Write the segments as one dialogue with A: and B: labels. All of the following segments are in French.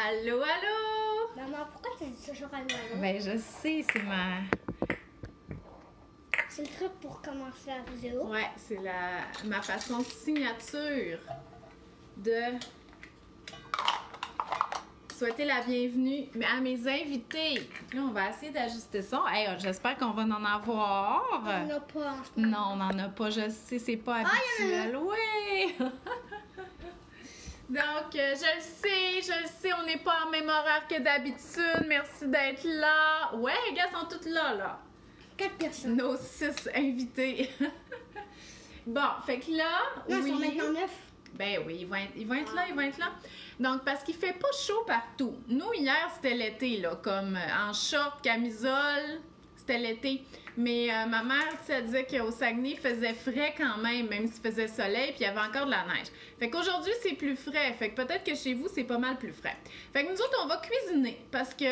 A: Allô, allô!
B: Maman, pourquoi tu dis toujours allô, allô?
A: Ben, je sais, c'est ma...
B: C'est le truc pour commencer la vidéo.
A: Ouais, c'est ma façon signature de souhaiter la bienvenue à mes invités. Là, on va essayer d'ajuster ça. Hey, j'espère qu'on va en avoir.
B: On n'en a pas en ce moment.
A: Non, on n'en a pas. Je sais, c'est pas habituel. Oui! Donc, je le sais, on n'est pas en même horaire que d'habitude. Merci d'être là. Ouais, les gars sont toutes là.
B: 4 personnes.
A: Nos 6 invités. Bon, fait que là,
B: Non,
A: oui.
B: ils sont maintenant 9.
A: Ben oui, ils vont être là. Donc, parce qu'il fait pas chaud partout. Nous, hier, c'était l'été, là, comme en short, camisole, c'était l'été. Mais ma mère, tu sais, elle disait qu'au Saguenay, il faisait frais quand même s'il faisait soleil, puis il y avait encore de la neige. Fait qu'aujourd'hui, c'est plus frais. Fait que peut-être que chez vous, c'est pas mal plus frais. Fait que nous autres, on va cuisiner, parce que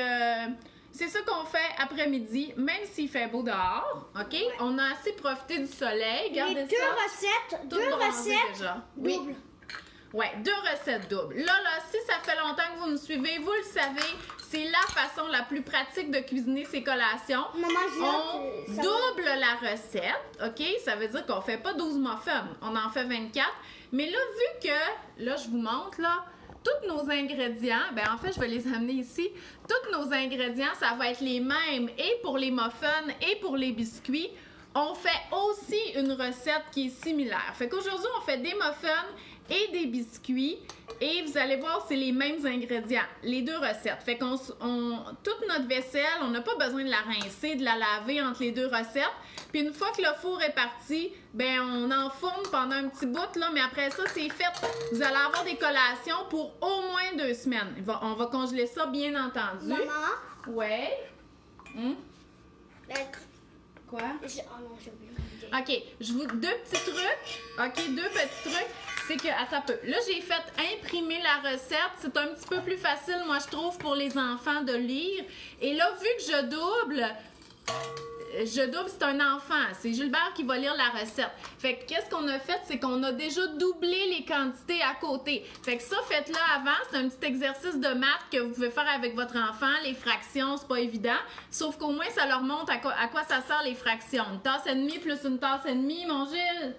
A: c'est ça qu'on fait après-midi, même s'il fait beau dehors, OK? Ouais. On a assez profité du soleil, regardez ça.
B: Deux recettes
A: déjà.
B: doubles.
A: Oui. Ouais, 2 recettes doubles. Là, si ça fait longtemps que vous me suivez, vous le savez, c'est la façon la plus pratique de cuisiner ces collations.
B: Maman,
A: on double la recette, OK? Ça veut dire qu'on fait pas 12 muffins, on en fait 24. Mais là, vu que, là, je vous montre, là, tous nos ingrédients, ben en fait, je vais les amener ici. Tous nos ingrédients, ça va être les mêmes et pour les muffins et pour les biscuits. On fait aussi une recette qui est similaire. Fait qu'aujourd'hui, on fait des muffins et des biscuits. Et vous allez voir, c'est les mêmes ingrédients, les 2 recettes. Fait qu'on toute notre vaisselle, on n'a pas besoin de la rincer, de la laver entre les 2 recettes. Puis une fois que le four est parti, ben on enfourne pendant un petit bout, là, mais après ça, c'est fait. Vous allez avoir des collations pour au moins 2 semaines. On va congeler ça, bien entendu.
B: Maman?
A: Ouais. Quoi?
B: Oh non, j'ai oublié.
A: OK, je vous... 2 petits trucs. OK, 2 petits trucs. C'est que, attends un peu. Là, j'ai fait imprimer la recette. C'est un petit peu plus facile, moi, je trouve, pour les enfants de lire. Et là, vu que je double, c'est un enfant. C'est Gilbert qui va lire la recette. Fait que, qu'est-ce qu'on a fait? C'est qu'on a déjà doublé les quantités à côté. Fait que ça, faites-le avant. C'est un petit exercice de maths que vous pouvez faire avec votre enfant. Les fractions, c'est pas évident. Sauf qu'au moins, ça leur montre à quoi ça sert les fractions. Une tasse et demie plus une tasse et demie, mon Gilles?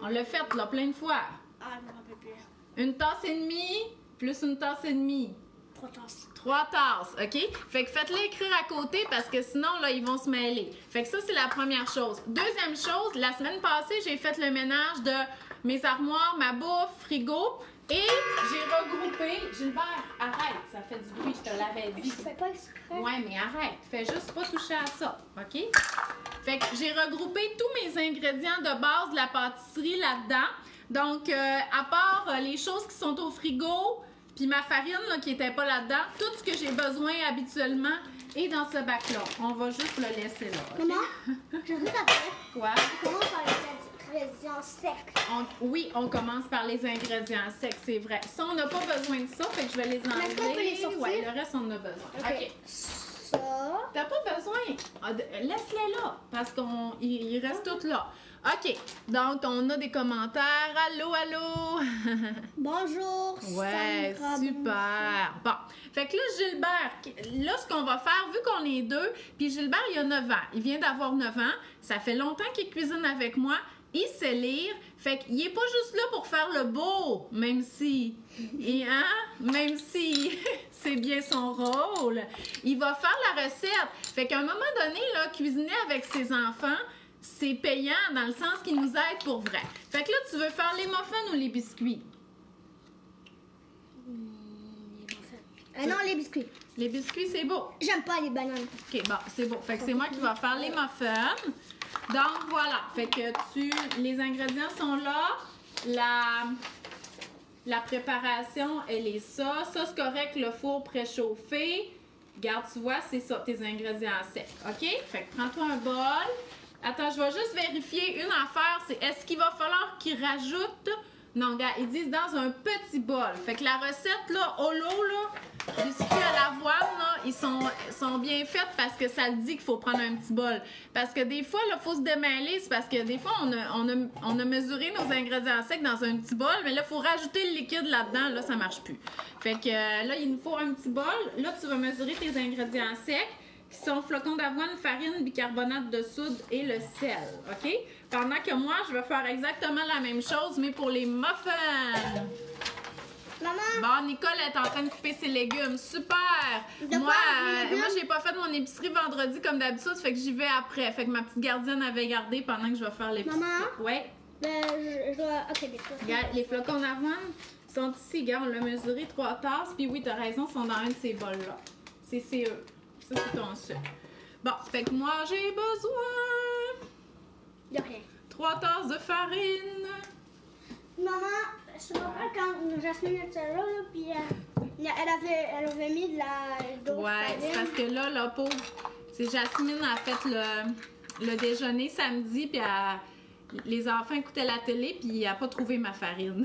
A: On l'a fait, là, plein de fois.
B: Ah, je me rappelle plus.
A: Une tasse et demie plus une tasse et demie.
B: 3 tasses.
A: 3 tasses, OK? Fait que faites-les écrire à côté parce que sinon, là, ils vont se mêler. Fait que ça, c'est la première chose. Deuxième chose, la semaine passée, j'ai fait le ménage de mes armoires, ma bouffe, frigo. Et j'ai regroupé... Gilbert, arrête, ça fait du bruit, je te l'avais dit.
B: Je fais pas exprès.
A: Ouais, mais arrête, fais juste pas toucher à ça, OK? Fait que j'ai regroupé tous mes ingrédients de base de la pâtisserie là-dedans. Donc, à part les choses qui sont au frigo, puis ma farine là, qui n'était pas là-dedans, tout ce que j'ai besoin habituellement est dans ce bac-là. On va juste le laisser là, OK?
B: Maman, je veux savoir.
A: Quoi?
B: Comment par les ingrédients secs?
A: Oui, on commence par les ingrédients secs, c'est vrai. Ça, on n'a pas besoin de ça, fait que je vais les enlever.
B: Est-ce qu'on peut les sortir?
A: Ouais, le reste, on en a besoin. OK.
B: Ça.
A: T'as pas besoin. Laisse-les là, parce qu'il reste tout là. OK. Donc, on a des commentaires. Allô, allô?
B: Bonjour.
A: Ouais,
B: Sandra.
A: super. Bon. Fait que là, Gilbert, là, ce qu'on va faire, vu qu'on est 2, puis Gilbert, il a 9 ans. Il vient d'avoir 9 ans. Ça fait longtemps qu'il cuisine avec moi. Il sait lire. Fait qu'il est pas juste là pour faire le beau, même si... Même si c'est bien son rôle. Il va faire la recette. Fait qu'à un moment donné, là, cuisiner avec ses enfants, c'est payant dans le sens qu'il nous aide pour vrai. Fait que là, tu veux faire les muffins ou les biscuits?
B: Les muffins. Non, les biscuits.
A: Les biscuits, c'est beau.
B: J'aime pas les bananes.
A: OK, bon, c'est beau. Fait que c'est moi qui vais faire les muffins. Donc, voilà. Fait que les ingrédients sont là. La préparation, elle est ça. Ça, c'est correct, le four préchauffé. Regarde, tu vois, c'est ça, tes ingrédients secs. OK? Fait que prends-toi un bol. Attends, je vais juste vérifier une affaire. C'est est-ce qu'il va falloir qu'il rajoute Non, regarde, ils disent dans un petit bol. Fait que la recette, là, au lot, là, biscuits à l'avoine, là, ils sont bien faits parce que ça le dit qu'il faut prendre un petit bol. Parce que des fois, là, il faut se démêler. C'est parce que des fois, on a mesuré nos ingrédients secs dans un petit bol, mais là, il faut rajouter le liquide là-dedans. Là, ça marche plus. Fait que là, il nous faut un petit bol. Là, tu vas mesurer tes ingrédients secs, qui sont flocons d'avoine, farine, bicarbonate de soude et le sel. OK? Pendant que moi, je vais faire exactement la même chose, mais pour les muffins.
B: Maman!
A: Bon, Nicole est en train de couper ses légumes. Super!
B: De
A: Moi,
B: quoi, les légumes?
A: moi j'ai pas fait mon épicerie vendredi comme d'habitude, fait que j'y vais après. Fait que ma petite gardienne avait gardé pendant que je vais faire l'épicerie.
B: Maman?
A: Ouais.
B: Ben, je dois... Ok, des fois.
A: Regarde, les flocons d'avoine sont ici. Regarde, on l'a mesuré 3 tasses. Puis oui, t'as raison, ils sont dans un de ces bols-là. C'est eux. Ça, c'est ton sucre. Bon, fait que moi, j'ai besoin
B: De rien.
A: 3 tasses de farine.
B: Maman, je me rappelle quand Jasmine était là, puis elle avait mis de la d'eau
A: Ouais, c'est parce
B: farine.
A: que là, la pauvre, c'est Jasmine a fait le déjeuner samedi, puis les enfants écoutaient la télé, puis elle a pas trouvé ma farine.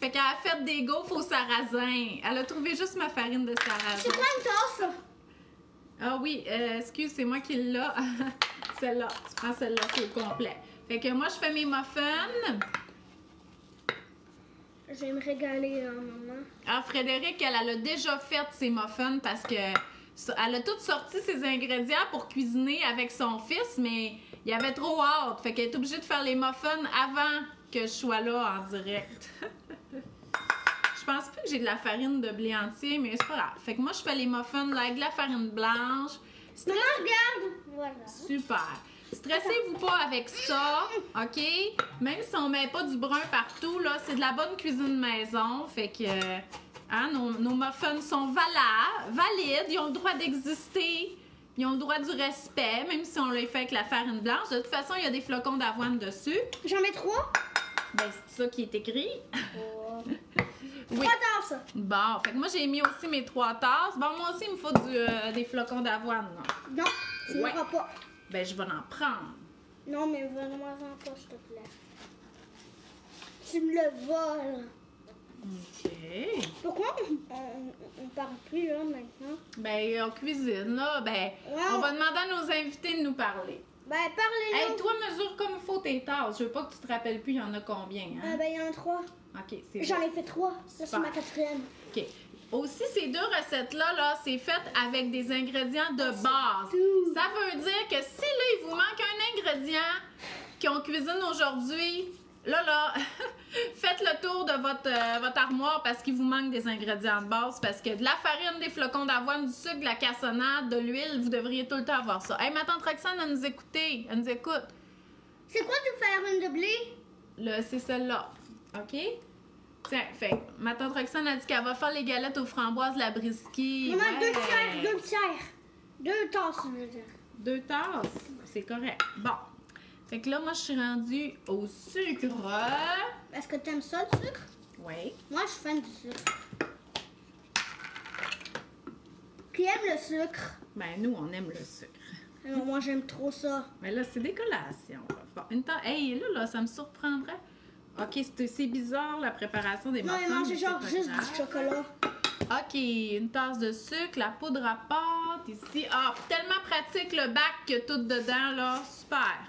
A: Fait qu'elle a fait des gaufres au sarrasin. Elle a trouvé juste ma farine de sarrasin.
B: C'est quoi une tasse, là?
A: Ah oui, excuse, c'est moi qui l'ai. Celle-là. Tu prends celle-là, c'est au complet. Fait que moi, je fais mes muffins.
B: Je vais me régaler, maman.
A: Ah, Frédéric, elle a déjà fait ses muffins parce que elle a toutes sorti ses ingrédients pour cuisiner avec son fils, mais il avait trop hâte. Fait qu'elle est obligée de faire les muffins avant que je sois là en direct. Je pense pas que j'ai de la farine de blé entier, mais c'est pas grave. Fait que moi, je fais les muffins là, avec de la farine blanche.
B: Maman, regarde! Voilà.
A: Super. Stressez-vous pas avec ça, OK? Même si on met pas du brun partout, là, c'est de la bonne cuisine maison. Fait que hein, nos muffins sont valides, ils ont le droit d'exister, ils ont le droit du respect, même si on les fait avec la farine blanche. De toute façon, il y a des flocons d'avoine dessus.
B: J'en mets 3?
A: Ben, c'est ça qui est écrit. Oui.
B: 3 tasses.
A: Bon, fait que moi, j'ai mis aussi mes 3 tasses. Bon, moi aussi, il me faut des flocons d'avoine, là.
B: Non, tu
A: Ouais.
B: n'auras pas.
A: Ben, je vais en prendre.
B: Non, mais donne-moi-en pas, s'il te plaît. Tu me le voles.
A: OK.
B: Pourquoi on parle plus, là, maintenant?
A: Ben, on cuisine, là. Ben,
B: Ouais.
A: on va demander à nos invités de nous parler.
B: Ben, parlez-nous.
A: Hey, toi, mesure comme il faut tes tasses. Je veux pas que tu te rappelles plus, il y en a combien, hein?
B: Ben, il y en a 3.
A: OK, c'est
B: J'en
A: bon.
B: ai fait 3. Ça, c'est
A: Super.
B: ma 4e.
A: OK. Aussi, ces 2 recettes-là, là, c'est fait avec des ingrédients de base.
B: tout.
A: Ça veut dire que si, là, il vous manque un ingrédient qu'on cuisine aujourd'hui, là, faites le tour de votre armoire parce qu'il vous manque des ingrédients de base. Parce que de la farine, des flocons d'avoine, du sucre, de la cassonade, de l'huile, vous devriez tout le temps avoir ça. Hey, ma tante Roxane, elle nous écouter. Elle nous écoute.
B: C'est quoi de farine de blé?
A: C'est celle-là. OK? Tiens, fait que ma tante Roxane a dit qu'elle va faire les galettes aux framboises, la brisky.
B: Maman,
A: Ouais.
B: 2 tiers, 2 tiers. 2 tasses, je veux dire.
A: 2 tasses. C'est correct. Bon. Fait que là, moi, je suis rendue au sucre.
B: Est-ce que t'aimes ça, le sucre?
A: Oui.
B: Moi, je suis fan du sucre. Qui aime le sucre?
A: Ben, nous, on aime le sucre.
B: Alors, moi, j'aime trop ça.
A: Mais là, c'est des collations. Bon, une tasse. Hey, là, ça me surprendrait. OK, c'est bizarre, la préparation des
B: Non,
A: muffins.
B: mais manger
A: mais
B: genre
A: c'est pas
B: juste
A: grave.
B: du chocolat.
A: OK, une tasse de sucre, la poudre à pâte ici. Ah, tellement pratique le bac que tout dedans, là. Super.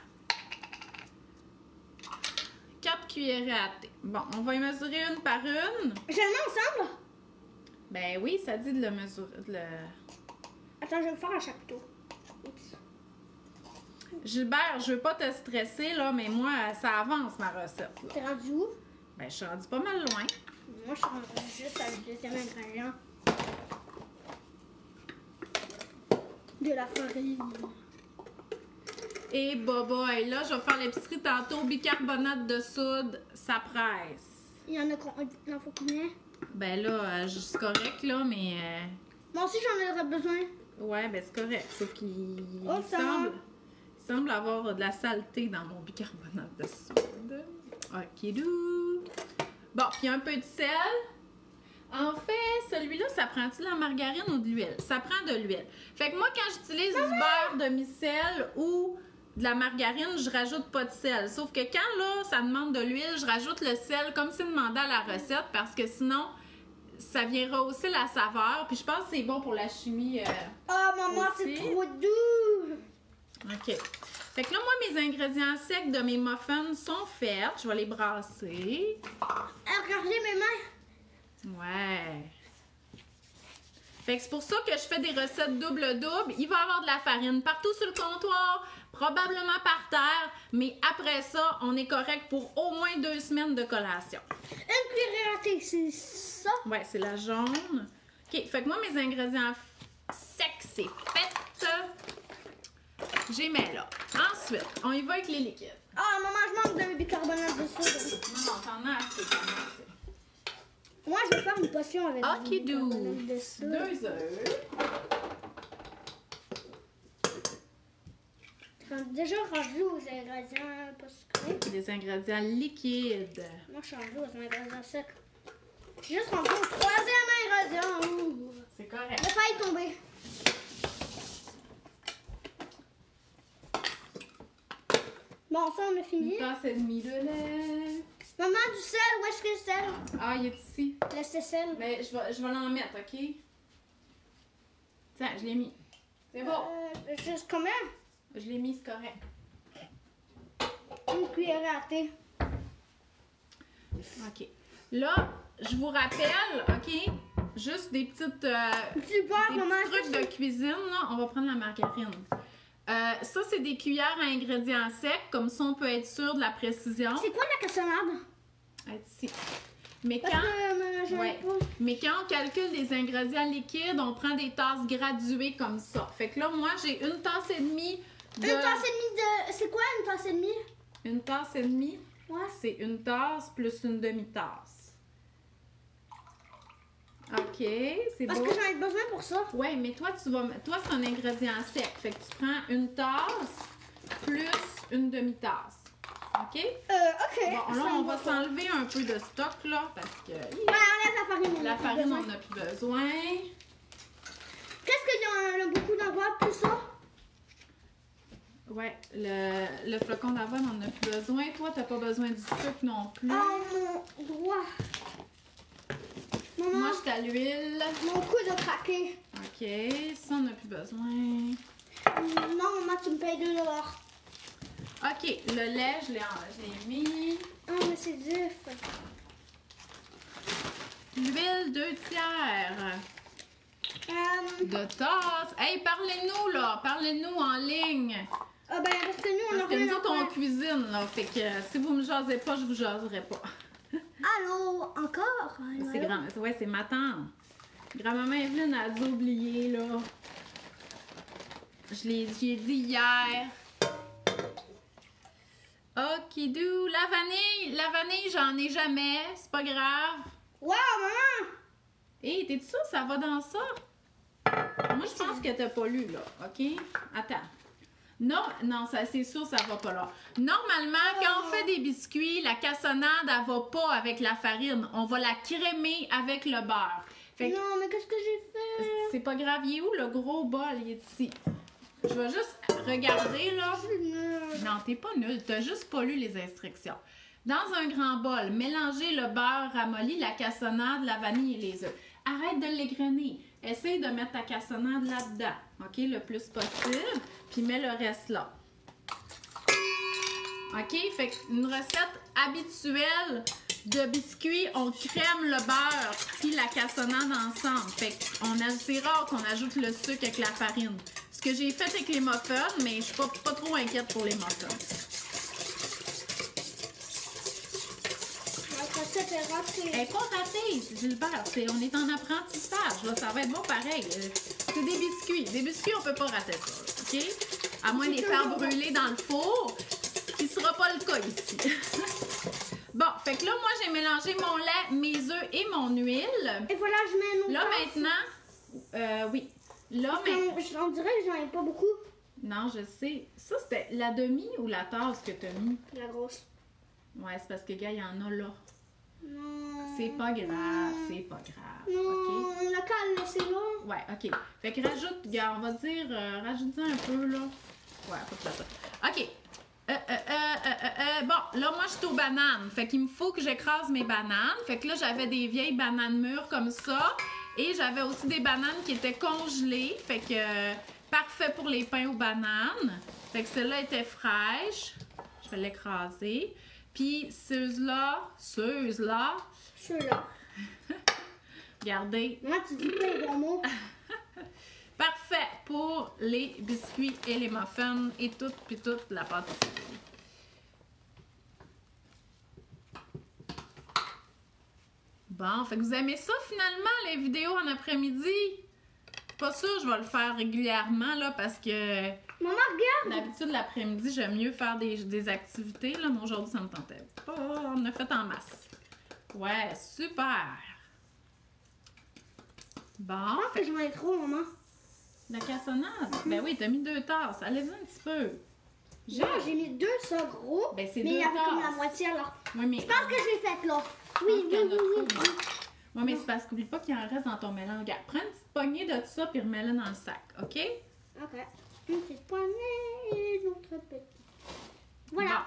A: 4 cuillerées à thé. Bon, on va y mesurer une par une.
B: Je le mets ensemble?
A: Ben oui, ça dit de le mesurer.
B: Attends, je vais le faire à chaque tour. Oups.
A: Gilbert, je veux pas te stresser, là, mais moi, ça avance ma recette, là.
B: T'es rendu où?
A: Ben, je suis rendue pas mal loin.
B: Moi, je suis rendue juste avec le deuxième ingrédient. De la farine.
A: Et boboy, là, je vais faire l'épicerie tantôt. Bicarbonate de soude, ça presse.
B: Il y en faut combien?
A: Ben là, c'est correct, là, mais...
B: Moi aussi, j'en aurais besoin.
A: Ouais, ben c'est correct. Sauf qu'il
B: Oh, ça va.
A: il semble avoir de la saleté dans mon bicarbonate de soude. Ok, dou. Bon, puis un peu de sel. En fait, celui-là, ça prend-tu de la margarine ou de l'huile? Ça prend de l'huile. Fait que moi, quand j'utilise du beurre demi-sel ou de la margarine, je rajoute pas de sel. Sauf que quand là, ça demande de l'huile, je rajoute le sel comme c'est demandé à la recette parce que sinon, ça vient rehausser la saveur. Puis je pense que c'est bon pour la chimie.
B: Oh, maman, c'est trop doux.
A: OK. Fait que là, moi, mes ingrédients secs de mes muffins sont faits. Je vais les brasser.
B: Regardez mes mains.
A: Ouais. Fait que c'est pour ça que je fais des recettes double-double. Il va y avoir de la farine partout sur le comptoir, probablement par terre, mais après ça, on est correct pour au moins 2 semaines de collation.
B: Une cuillère à thé, c'est ça?
A: Ouais, c'est la jaune. OK, fait que moi, mes ingrédients secs, c'est fait. J'y mets là. Ensuite, on y va avec les liquides.
B: Ah, maman, je manque de bicarbonate de soude.
A: Non, t'en as assez, t'en as assez.
B: Moi, je vais faire une potion avec du
A: Okidou.
B: bicarbonate de soude.
A: 2 œufs.
B: On a déjà rendu aux ingrédients pas sucrés.
A: Des ingrédients liquides.
B: Moi, je suis rendu aux ingrédients secs. Je suis juste rendu au 3e ingrédient. Ouh.
A: C'est correct.
B: Il a failli tomber. Bon, ça, on a fini.
A: Une tasse et demie de lait.
B: Maman, du sel, où est-ce que le sel?
A: Ah, il est ici.
B: Laissez sel.
A: Mais je vais l'en mettre, OK? Tiens, je l'ai mis. C'est bon.
B: Juste combien?
A: Je l'ai mis, c'est correct.
B: Une cuillère à thé.
A: OK. Là, je vous rappelle, OK? Juste des petites...
B: Du beurre,
A: des
B: maman.
A: petits trucs de cuisine, là. On va prendre la margarine. Ça, c'est des cuillères à ingrédients secs. Comme ça, on peut être sûr de la précision.
B: C'est quoi la cassonade?
A: Être ici. Mais
B: Parce
A: quand...
B: que j'en ai
A: Ouais.
B: pas.
A: Mais quand on calcule des ingrédients liquides, on prend des tasses graduées comme ça. Fait que là, moi, j'ai une tasse et demie de...
B: Une tasse et demie de... C'est quoi une tasse et demie?
A: Une tasse et demie,
B: Ouais.
A: c'est une tasse plus une demi-tasse. OK, c'est
B: Parce
A: bon.
B: que j'en ai besoin pour ça.
A: Ouais, mais toi, c'est un ingrédient sec. Fait que tu prends une tasse plus une demi-tasse. OK?
B: OK.
A: Bon, là, on va s'enlever un peu de stock, là, parce que
B: Ouais, enlève la farine. on
A: la
B: a plus
A: farine,
B: besoin.
A: on n'a plus besoin.
B: Qu'est-ce qu'il y en a beaucoup d'endroits plus ça?
A: Ouais, le flocon d'avoine, on n'a plus besoin. Toi, t'as pas besoin du sucre non plus.
B: Oh, mon doigt. Maman,
A: Moi, je suis à l'huile.
B: mon coude a craqué.
A: OK, ça, on n'a plus besoin.
B: Non, maman, tu me payes 2 $.
A: OK, le lait, je l'ai mis.
B: Ah, mais c'est dur.
A: L'huile 2 tiers. De tasse. Hey, parlez-nous, là. Parlez-nous en ligne.
B: Ah ben, parce que nous, on a
A: Parce que nous
B: rien
A: autres,
B: à
A: on
B: faire.
A: cuisine, là. Fait que si vous me jasez pas, je vous jaserai pas.
B: Allô, encore? Allô,
A: C'est
B: allô?
A: grand. Ouais, c'est ma tante. Grand-maman Evelyne a dû oublier, là. J'y ai dit hier. Okidou. La vanille, j'en ai jamais. C'est pas grave.
B: Wow, maman!
A: Hé, t'es sûr que ça va dans ça? Moi, je pense que t'as pas lu, là. OK? Attends. Non, ça, c'est sûr, ça va pas là. Normalement, quand on fait des biscuits, la cassonade, elle va pas avec la farine. On va la crémer avec le beurre. Fait que
B: Non, mais qu'est-ce que j'ai fait?
A: c'est pas grave. Il est où le gros bol? Il est ici. Je vais juste regarder, là. Non, t'es pas nul. T'as juste pas lu les instructions. Dans un grand bol, mélangez le beurre ramolli, la cassonade, la vanille et les œufs. Arrête de l'égrener. Essaye de mettre ta cassonade là-dedans, OK, le plus possible, puis mets le reste là. OK, fait qu'une recette habituelle de biscuits, on crème le beurre puis la cassonade ensemble. Fait qu'on c'est rare qu'on ajoute le sucre avec la farine. Ce que j'ai fait avec les muffins, mais je suis pas trop inquiète pour les muffins.
B: La recette est ratée.
A: Elle n'est pas ratée, Gilbert. On est en apprentissage. Là, ça va être bon pareil. C'est des biscuits. Des biscuits, on peut pas rater ça. OK? À moins de les faire brûler dans le four, ce qui sera pas le cas ici. Bon, fait que là, moi, j'ai mélangé mon lait, mes œufs et mon huile.
B: Et voilà, je mets une
A: Là,
B: tasse.
A: maintenant, oui. Là, mais...
B: On dirait que j'en ai pas beaucoup.
A: Non, je sais. Ça, c'était la demi ou la tasse que tu as mis?
B: La grosse.
A: Ouais, c'est parce que, gars, il y en a là.
B: Non.
A: C'est pas grave, c'est pas grave.
B: Non,
A: OK?
B: on a qu'à le laisser là.
A: Ouais, OK. Fait que rajoute, gars, on va dire, rajoute-en un peu, là. Ouais, faut que ça. OK. Bon, là, moi, je suis aux bananes. Fait qu'il me faut que j'écrase mes bananes. Fait que là, j'avais des vieilles bananes mûres comme ça. Et j'avais aussi des bananes qui étaient congelées. Fait que parfait pour les pains aux bananes. Fait que celle-là était fraîche. Je vais l'écraser. Puis ceux-là.
B: Ceux-là.
A: Regardez.
B: Moi, tu dis pas les bons mots.
A: Parfait pour les biscuits et les muffins et toute la pâtisserie. Bon, fait que vous aimez ça finalement, les vidéos en après-midi? Pas sûr, je vais le faire régulièrement là parce que
B: Maman, regarde!
A: d'habitude l'après-midi, j'aime mieux faire des activités là, mais aujourd'hui ça me tentait pas. On a fait en masse. Ouais, super! Bon,
B: Je pense que j'en ai trop, maman.
A: la cassonade. Ben oui, t'as mis 2 tasses. Allez-y un petit peu.
B: Non, j'ai mis 2 ça gros.
A: Ben, c'est
B: mais il y
A: 2
B: avait comme la
A: tasses.
B: moitié alors.
A: Oui, mais...
B: Je pense que je l'ai faite là. Oui.
A: Oui, mais c'est parce qu'oublie pas qu'il en reste dans ton mélange. Regarde, prends une petite poignée de ça puis remets-la dans le sac, OK?
B: Ok. Une petite poignée et une autre petite. Voilà.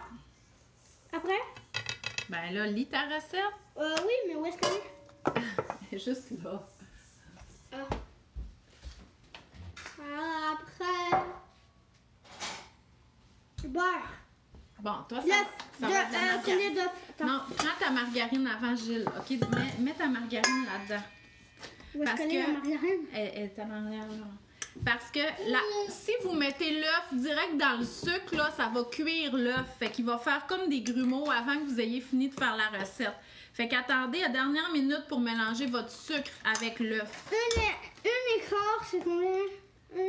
B: Après?
A: Ben là, lis ta recette.
B: Oui, mais où est-ce qu'elle est?
A: Elle est juste là.
B: Après. Beurre.
A: Bon, toi, ça
B: L'œuf.
A: va être de la
B: Tenez
A: margarine.
B: d'œuf.
A: Non, prends ta margarine avant, Gilles. OK? Mets ta margarine là-dedans.
B: Où est-ce
A: Parce
B: qu'elle est
A: que-
B: la margarine?
A: Elle est en arrière, là. Parce que si vous mettez l'œuf direct dans le sucre, là, ça va cuire l'œuf. Fait qu'il va faire comme des grumeaux avant que vous ayez fini de faire la recette. Fait qu'attendez la dernière minute pour mélanger votre sucre avec l'œuf.
B: Un écart, c'est combien? 1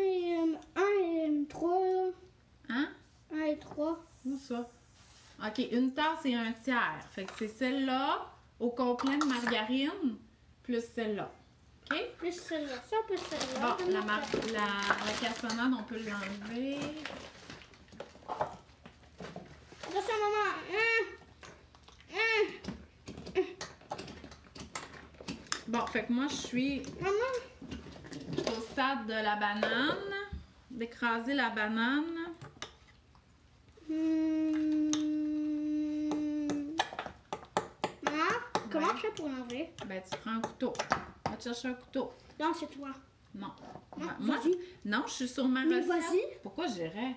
B: et 3.
A: Hein?
B: 1 et 3.
A: Où ça? OK, une tasse et un tiers. Fait que c'est celle-là au complet de margarine plus celle-là. OK?
B: Plus celle-là. Ça, plus celle-là.
A: Bon, la cassonade, on peut l'enlever.
B: Attention, maman.
A: Bon, fait que moi, je suis
B: Maman.
A: au stade de la banane. D'écraser la banane.
B: Maman, comment je fais pour l'enlever?
A: Ben, tu prends un couteau. Va te chercher un couteau.
B: Non, c'est toi.
A: Non.
B: Non,
A: Moi,
B: vas-y.
A: non, je suis sur ma
B: Mais
A: recette.
B: vas-y.
A: Pourquoi j'irais?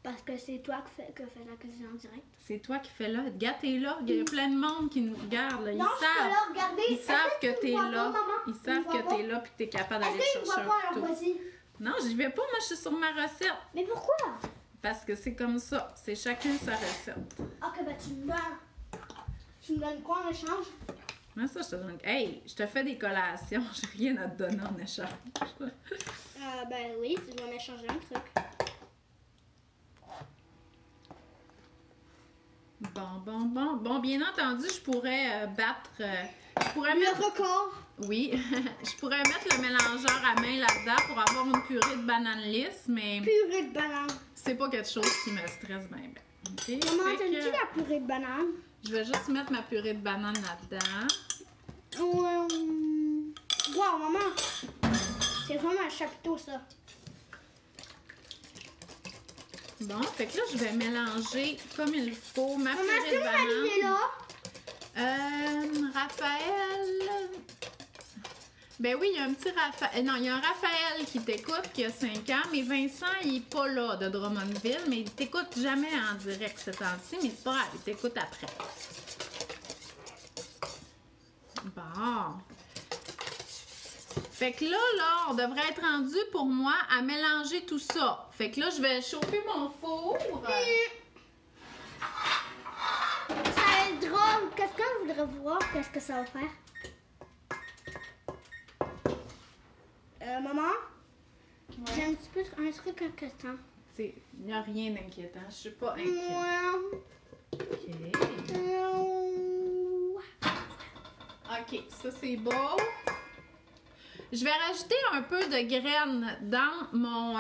B: Parce que c'est toi qui fais la cuisine en direct.
A: C'est toi qui fais là. Regarde, t'es là. Il y a plein de monde qui nous regarde. Là. Ils
B: Non, je suis
A: savent.
B: là, regardez.
A: Ils savent que t'es là.
B: Maman?
A: Ils savent que t'es là puis que t'es capable d'aller
B: Est-ce qu'ils
A: chercher
B: ne voient
A: un
B: pas, alors
A: couteau.
B: vas-y.
A: Non, j'y vais pas. Moi, je suis sur ma recette.
B: Mais pourquoi?
A: Parce que c'est comme ça. C'est chacun sa recette.
B: Ok, bah tu me donnes. Tu me donnes quoi en échange?
A: Moi, ça, je te donne. Hey, je te fais des collations. J'ai rien à te donner en échange.
B: Ben oui, tu dois m'échanger un truc.
A: Bon, bien entendu, je pourrais battre. Je pourrais
B: Le
A: mettre.
B: record.
A: Oui, je pourrais mettre le mélangeur à main là-dedans pour avoir une purée de bananes lisses, mais
B: Purée de banane.
A: c'est pas quelque chose qui me stresse bien. OK?
B: Maman,
A: Fait que
B: t'aimes-tu la purée de banane?
A: je vais juste mettre ma purée de banane là-dedans.
B: Wow, maman. C'est vraiment un chapiteau, ça.
A: Bon, fait que là, je vais mélanger comme il faut ma
B: Maman,
A: purée
B: est-ce que
A: de
B: Marie est
A: banane.
B: là?
A: Raphaël. Ben oui, il y a un petit Raphaël. Non, il y a un Raphaël qui t'écoute, qui a 5 ans, mais Vincent, il est pas là de Drummondville, mais il t'écoute jamais en direct ce temps-ci, mais c'est pas grave, il t'écoute après. Bon. Fait que là, on devrait être rendu pour moi à mélanger tout ça. Fait que là, je vais chauffer mon four.
B: Ça va être drôle. Quelqu'un voudrait voir qu'est-ce que ça va faire? Maman, j'ai un petit peu un truc inquiétant.
A: Il n'y a rien d'inquiétant. Je suis pas inquiète.
B: Ouais.
A: OK. OK, ça c'est beau. Je vais rajouter un peu de graines dans mon...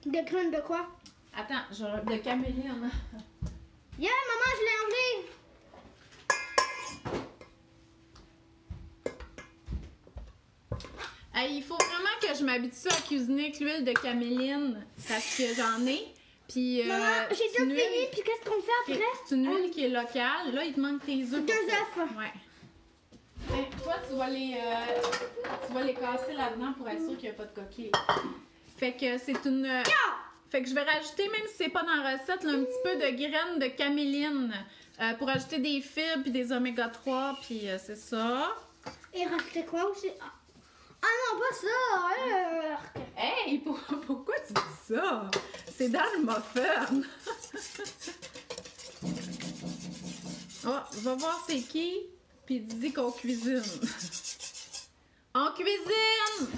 B: De graines de quoi?
A: Attends, de camélia.
B: Yeah, maman, je l'ai enlevé.
A: Hey, Il faut vraiment que je m'habitue à cuisiner avec l'huile de caméline parce que j'en ai. Puis,
B: Maman, j'ai
A: c'est
B: tout
A: une
B: fini,
A: huile-
B: puis qu'est-ce qu'on fait après?
A: C'est une huile qui est locale. Là, il te manque tes œufs.
B: 2
A: pour ça.
B: œufs.
A: Ouais. Toi, tu vas les casser là-dedans pour être sûr qu'il n'y a pas de coquille. Fait que c'est une. Fait que je vais rajouter, même si c'est pas dans la recette, là, un petit peu de graines de caméline pour ajouter des fibres puis des oméga 3, puis c'est ça.
B: Et rajouter quoi aussi? Ah non, pas ça!
A: Hey, pourquoi tu dis ça? C'est dans le muffin. Oh, va voir c'est qui, puis dis qu'on cuisine. On cuisine!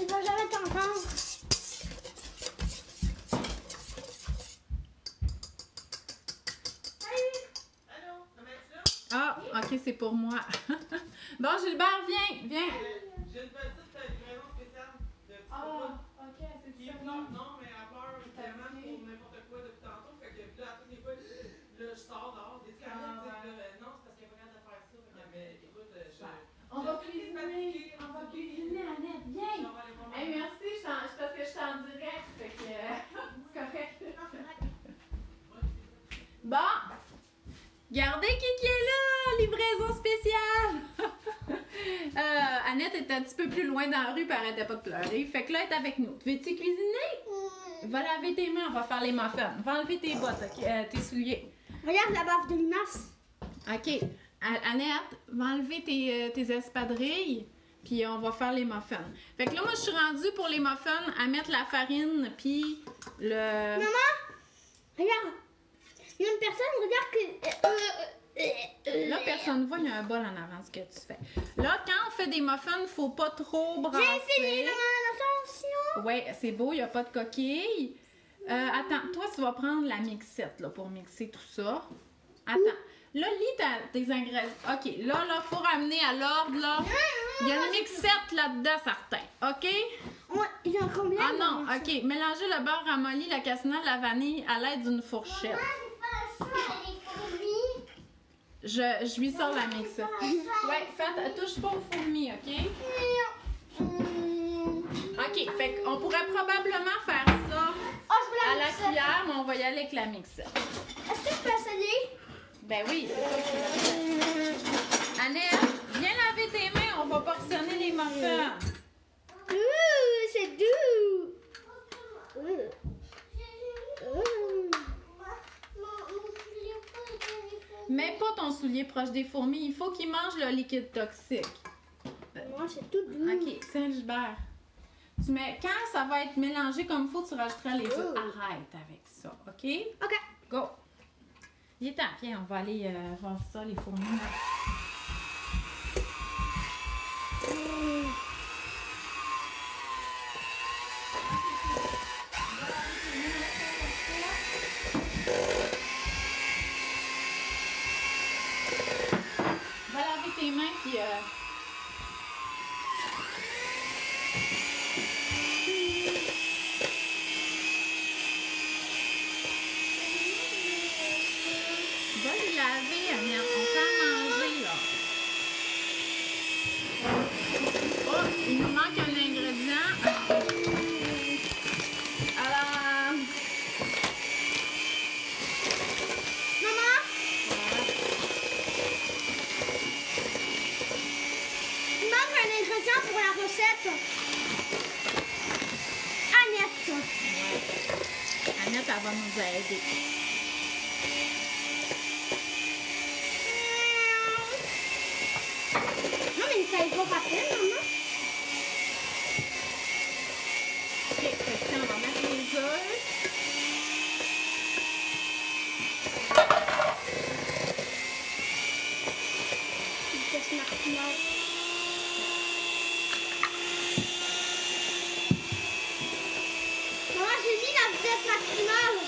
B: Il va jamais t'entendre.
A: Ah, ok, c'est pour moi. Bon, Gilbert, viens.
C: J'ai une petite livraison spéciale de petits repas.
A: ok, c'est
C: Qui, non, mais à peur vraiment pour n'importe quoi depuis tantôt. Fait que là, à toutes les fois, là, je sors dehors des canettes. Non, c'est parce qu'elle est pas capable de faire ça. Mais écoute,
A: On va cuisiner, Annette, viens! Hey, merci, parce que je suis en direct, fait que c'est correct. Bon! Regardez qui est là! Livraison spéciale! Annette est un petit peu plus loin dans la rue, puis elle arrêtait pas de pleurer. Fait que là, elle est avec nous. Veux-tu cuisiner? Va laver tes mains, on va faire les muffins. Va enlever tes bottes, tes souliers.
B: Regarde la baffe de limace.
A: OK. Annette, va enlever tes espadrilles, puis on va faire les muffins. Fait que là, moi, je suis rendue pour les muffins à mettre la farine, puis le...
B: Maman, regarde. Il y a une personne, regarde que...
A: Là, personne ne voit, il y a un bol en avant ce que tu fais. Là, quand on fait des muffins, il ne faut pas trop brasser.
B: J'ai fini, maman, attention.
A: Oui, c'est beau, il n'y a pas de coquille. Attends, toi, tu vas prendre la mixette là, pour mixer tout ça. Attends. Là, lis tes ingrédients. OK, là, il faut ramener à l'ordre, là. Il y a une mixette là-dedans, certain. OK?
B: Il y en a combien?
A: Ah non, OK. Mélangez le beurre ramolli, la cassonade, la vanille à l'aide d'une fourchette. Je lui sors la mixette. Ouais, touche pas aux fourmis, OK? OK, fait qu'on pourrait probablement faire ça à la cuillère, mais on va y aller avec la mixette.
B: Est-ce que je peux essayer?
A: Ben oui, c'est ça que tu vas faire. Annette, viens laver tes mains, on va portionner les muffins.
B: C'est doux.
A: Mets pas ton soulier proche des fourmis, il faut qu'ils mangent le liquide toxique.
B: Moi, c'est tout doux.
A: OK, tiens, Gilbert. Quand ça va être mélangé comme il faut, tu rajouteras les œufs. Arrête avec ça, OK?
B: OK.
A: Go! Il est temps, viens, on va aller voir ça, les fourmis. Va laver tes mains, puis... Va les laver, Annette. On fait à manger, là. Oh, il nous manque un ingrédient. Alors...
B: Maman, il manque un ingrédient pour la recette. Annette.
A: Ouais. Annette, elle va nous aider.
B: Non, mais ça est pas parfait, maman.
A: OK, fait que on va mettre les œufs.
B: Vitesse maximale. Maman, j'ai mis la vitesse maximale.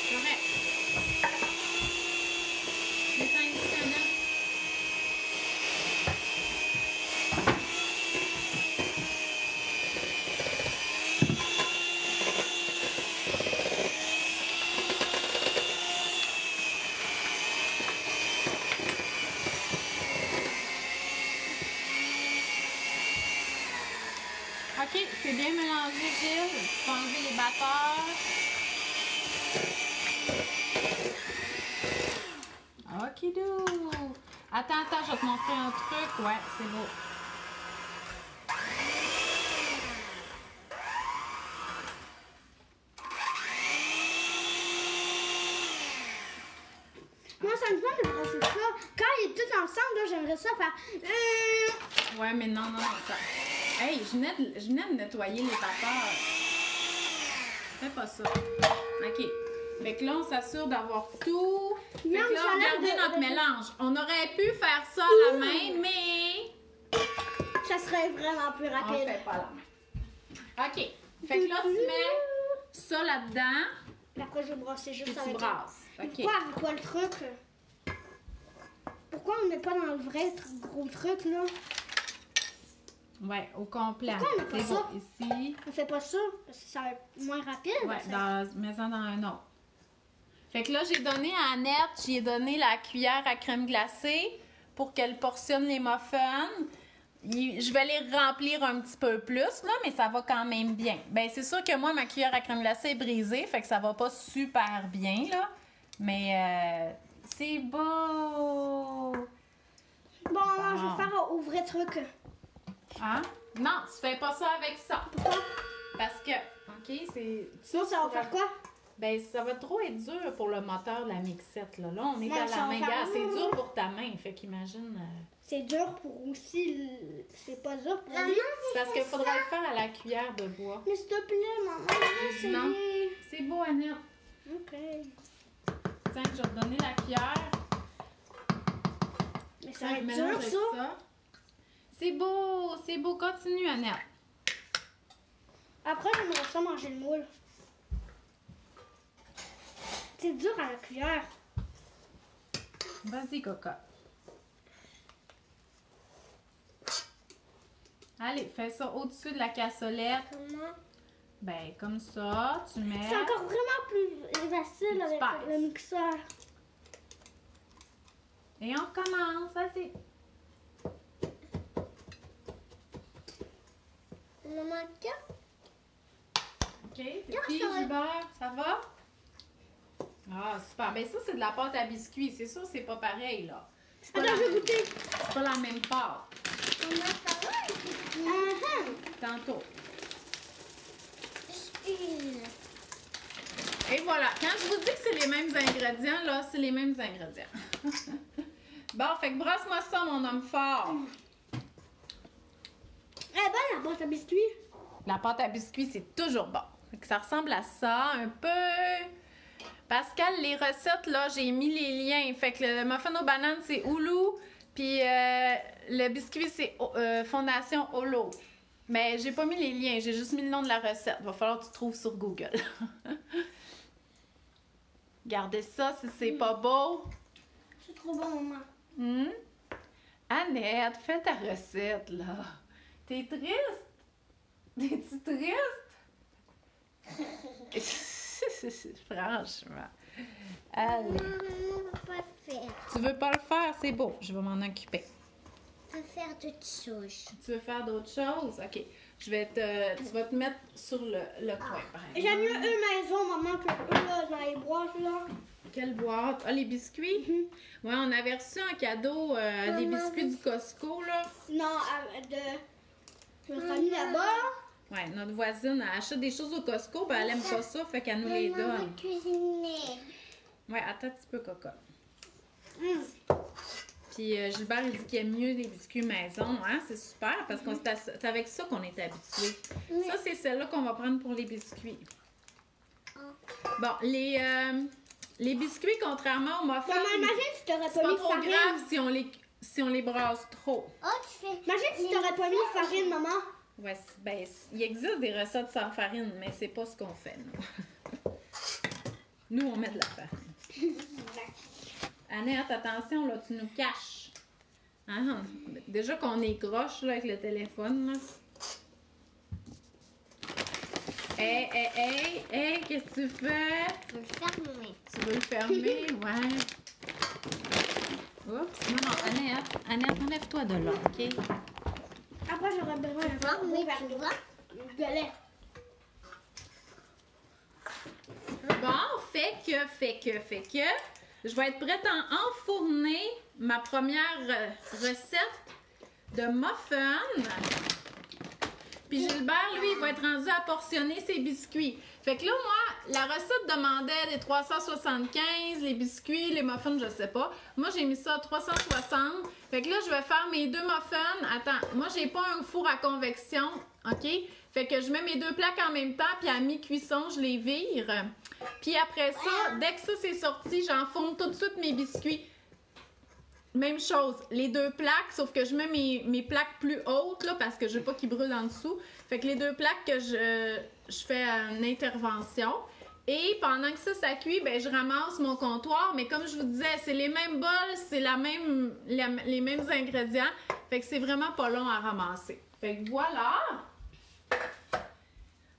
A: Correct. Descends ici, Annette. bien mélanger, Gilles. Tu peux enlever les batteurs. Okidou. Attends, je vais te montrer un truc. Ouais, c'est beau.
B: Moi, ça me tente de brasser ça. Quand il est tout ensemble, là, j'aimerais ça faire.
A: Ouais, mais non, ça... Hey, je venais de nettoyer les vapeurs. Fais pas ça. OK. Fait que là, on s'assure d'avoir tout. Fait que là, regardez notre mélange. On aurait pu faire ça à la main, mais...
B: Ça serait vraiment plus
A: On
B: rapide.
A: fait pas à la main. OK. Fait que là, tu mets ça là-dedans,
B: Et après, je vais brasser
A: puis
B: juste
A: tu
B: avec.
A: brasses. OK.
B: Pourquoi le truc? Pourquoi on n'est pas dans le vrai gros truc, là?
A: Ouais, au complet.
B: Pourquoi on met pas
A: C'est bon,
B: ça?
A: ici.
B: On fait pas ça parce que ça va être moins rapide.
A: Ouais,
B: ça.
A: mets-en dans un autre. Fait que là, j'ai donné à Annette, j'ai donné la cuillère à crème glacée pour qu'elle portionne les muffins. Je vais les remplir un petit peu plus, là, mais ça va quand même bien. Ben, c'est sûr que moi, ma cuillère à crème glacée est brisée, fait que ça va pas super bien, là. Mais c'est beau!
B: Bon, non, je vais faire au vrai truc.
A: Hein? Non, tu fais pas ça avec ça.
B: Pourquoi?
A: Parce que, OK, c'est...
B: Sinon, ça va faire quoi?
A: Ben, ça va trop être dur pour le moteur de la mixette, là. Là, on est
B: Ouais,
A: à
B: ça
A: la
B: va
A: main.
B: faire-
A: Gars, c'est dur pour ta main, fait qu'imagine...
B: C'est dur pour aussi. C'est pas dur pour lui.
A: C'est parce qu'il faudrait le faire à la cuillère de bois.
B: Mais s'il te plaît, maman, c'est
A: Non.
B: bien.
A: C'est beau, Annette.
B: Ok.
A: Tiens, je vais te donner la cuillère.
B: Mais ça
A: Tiens,
B: va être
A: mélange
B: dur,
A: avec
B: ça.
A: C'est beau. Continue, Annette.
B: Après, j'aimerais ça manger le moule. C'est dur à la cuillère.
A: Vas-y, Coco. Allez, fais ça au-dessus de la cassolette.
B: Comment?
A: Ben, comme ça, tu mets...
B: C'est encore vraiment plus facile
A: Tu
B: avec
A: pèses.
B: le mixeur.
A: Et on recommence, vas-y.
B: Maman,
A: OK, puis
B: ça va.
A: du beurre, ça va? Ah, super. Ben ça, c'est de la pâte à biscuits. C'est sûr, c'est pas pareil, là. C'est pas,
B: Attends, je vais
A: la...
B: goûter.
A: c'est pas la même pâte.
B: Maman, ça va?
A: Tantôt. Et voilà. Quand je vous dis que c'est les mêmes ingrédients, là, c'est les mêmes ingrédients. Bon, fait que brasse-moi ça, mon homme fort.
B: Elle est bonne, la pâte à biscuits.
A: La pâte à biscuits, c'est toujours bon. Fait que ça ressemble à ça, un peu. Pascal, les recettes, là, j'ai mis les liens. Fait que le muffin aux bananes, c'est Oulou. Puis le biscuit, c'est Fondation Holo. Mais j'ai pas mis les liens, j'ai juste mis le nom de la recette. Va falloir que tu trouves sur Google. Regardez ça si c'est pas beau.
B: C'est trop bon, maman.
A: Hmm? Annette, fais ta recette, là. T'es triste? T'es-tu triste? Franchement. Allez.
B: Maman va pas le faire.
A: Tu veux pas le faire? C'est beau. Je vais m'en occuper.
B: On va faire d'autres choses.
A: Tu veux faire d'autres choses? OK. Tu vas te mettre sur le coin, par exemple.
B: J'aime mieux eux maison, maman, que eux là, dans les boîtes, là.
A: Quelle boîte? Ah, les biscuits? Ouais, on avait reçu en cadeau des biscuits du Costco, là.
B: Non, de notre amie là-bas.
A: Ouais, notre voisine, elle achète des choses au Costco, ben elle aime pas ça, fait qu'elle nous les donne.
B: cuisiner.
A: Ouais, attends un petit peu, Coco. Puis Gilbert, il dit qu'il aime mieux les biscuits maison, hein? C'est super, parce que c'est avec ça qu'on est habitué. Ça, c'est celle-là qu'on va prendre pour les biscuits. Bon, les biscuits, contrairement aux muffins,
B: Maman, imagine si t'aurais
A: c'est
B: pas
A: pas
B: mis de
A: trop
B: farine.
A: grave si on les brasse trop.
B: Oh, imagine si t'aurais pas mis de farine, maman.
A: Ouais, ben, il existe des recettes sans farine, mais c'est pas ce qu'on fait, nous. Nous, on met de la farine. Annette, attention, là, tu nous caches. Hein? Déjà qu'on est croche, là, avec le téléphone, là. Hey, qu'est-ce que tu fais?
B: Je vais le fermer.
A: Tu veux le fermer? Ouais. Oups, non, Annette, enlève-toi de là, OK?
B: Après, j'aurais besoin d'un gros verre d'eau. de lait.
A: Bon, fait que, je vais être prête à enfourner ma première recette de muffins. Puis Gilbert, lui, il va être rendu à portionner ses biscuits. Fait que là, moi, la recette demandait des 375, les biscuits, les muffins, je sais pas. Moi, j'ai mis ça à 360. Fait que là, je vais faire mes 2 muffins. Attends, moi, j'ai pas un four à convection, OK? Fait que je mets mes 2 plaques en même temps, puis à mi-cuisson, je les vire. Puis après ça, dès que ça c'est sorti, j'enfourne tout de suite mes biscuits. Même chose, les 2 plaques, sauf que je mets mes plaques plus hautes, là, parce que je veux pas qu'ils brûlent en dessous. Fait que les 2 plaques que je fais une intervention. Et pendant que ça cuit, ben, je ramasse mon comptoir. Mais comme je vous disais, c'est les mêmes bols, c'est les mêmes ingrédients. Fait que c'est vraiment pas long à ramasser. Fait que voilà.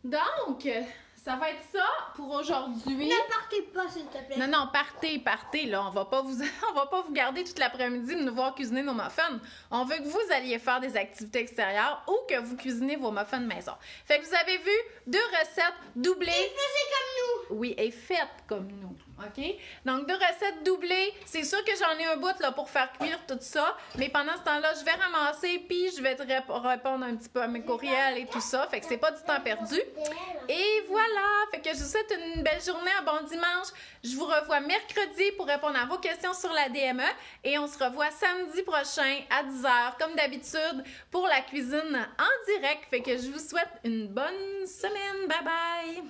A: Donc, ça va être ça pour aujourd'hui.
B: Ne partez pas, s'il te plaît.
A: Non, partez, là. On va pas vous garder toute l'après-midi de nous voir cuisiner nos muffins. On veut que vous alliez faire des activités extérieures ou que vous cuisinez vos muffins de maison. Fait que vous avez vu 2 recettes doublées.
B: Et faisez comme nous.
A: Oui, et faites comme nous, OK? Donc, 2 recettes doublées. C'est sûr que j'en ai un bout, là, pour faire cuire tout ça. Mais pendant ce temps-là, je vais ramasser, puis je vais te répondre un petit peu à mes courriels et tout ça. Fait que c'est pas du temps perdu. Et voilà! Fait que je vous souhaite une belle journée, un bon dimanche. Je vous revois mercredi pour répondre à vos questions sur la DME. Et on se revoit samedi prochain à 10h, comme d'habitude, pour la cuisine en direct. Fait que je vous souhaite une bonne semaine. Bye bye!